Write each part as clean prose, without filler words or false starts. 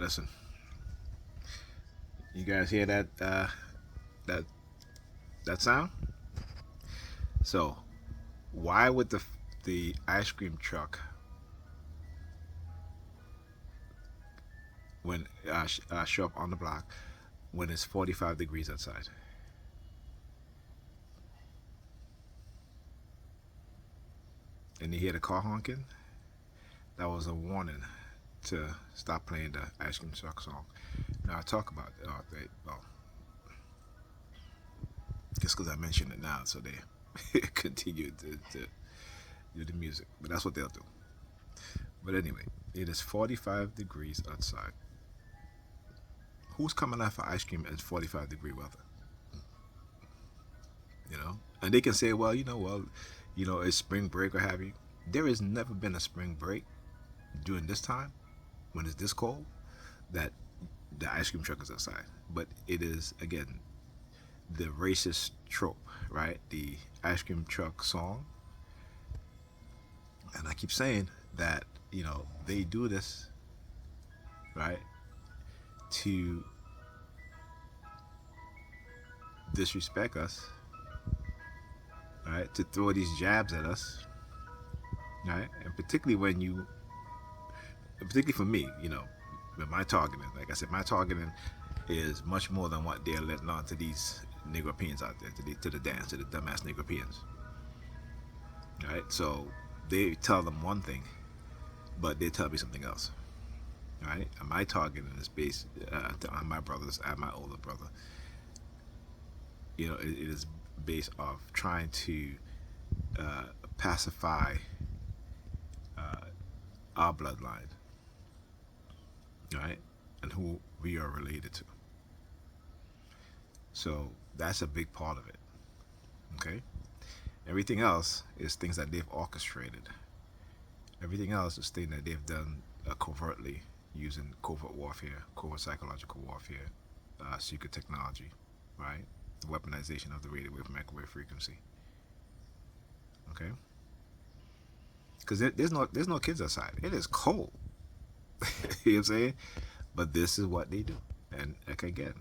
Listen, you guys hear that that that sound? So why would the ice cream truck when show up on the block when it's 45 degrees outside? And you hear the car honking? That was a warning to stop playing the ice cream truck song. Now I talk about well, just because I mentioned it now, so they continue to do the music. But that's what they'll do. But anyway, it is 45 degrees outside. Who's coming out for ice cream in 45-degree weather? You know, and they can say, well, it's spring break or have you. There has never been a spring break during this time when it's this cold that the ice cream truck is outside. But it is, again, the racist trope, right? The ice cream truck song. And I keep saying that, they do this, right, to disrespect us, right, to throw these jabs at us, right, and particularly for me, with my targeting, like I said, my targeting is much more than what they're letting on to these Negropeans out there, to the dumbass Negropeans, right? So they tell them one thing, but they tell me something else, right? And my targeting is based on my brothers and my older brother. It is based off trying to pacify our bloodline, right? And who we are related to. So that's a big part of it, okay? Everything else is things that they've orchestrated. Everything else is things that they've done covertly, using covert warfare, covert psychological warfare, secret technology, right? The weaponization of the radio wave microwave frequency. Okay? Because there's no kids outside. It is cold. You know what I'm saying? But this is what they do. And like again,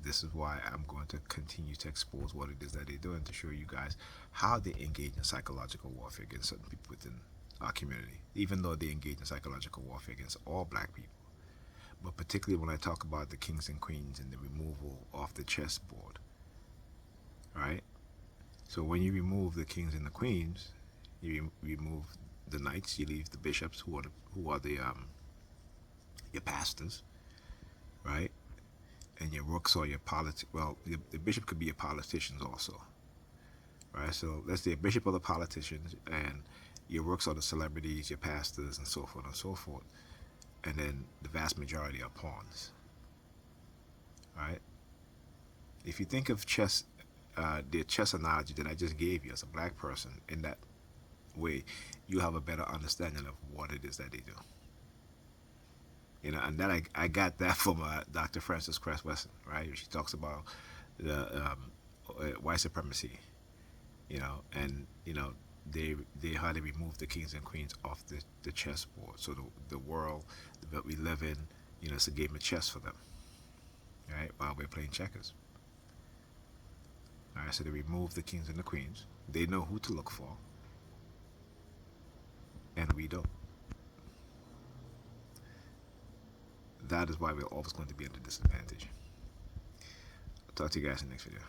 this is why I'm going to continue to expose what it is that they're doing, to show you guys how they engage in psychological warfare against certain people within our community, even though they engage in psychological warfare against all black people. But particularly when I talk about the kings and queens and the removal of the chessboard, right? So when you remove the kings and the queens, you remove the knights, you leave the bishops, who are the your pastors, right? And your rooks or your the bishop could be your politicians also, right? So let's say a bishop are the politicians, and your rooks are the celebrities, your pastors, and so forth and so forth. And then the vast majority are pawns, right? If you think of chess, the chess analogy that I just gave you as a black person, in that way, you have a better understanding of what it is that they do. And that I got that from Dr. Frances Cress Weston, right? She talks about the white supremacy, and they how they remove the kings and queens off the chessboard. So the world that we live in, it's a game of chess for them, right? While we're playing checkers. All right, so they remove the kings and the queens. They know who to look for, and we don't. That is why we're always going to be at a disadvantage. I'll talk to you guys in the next video.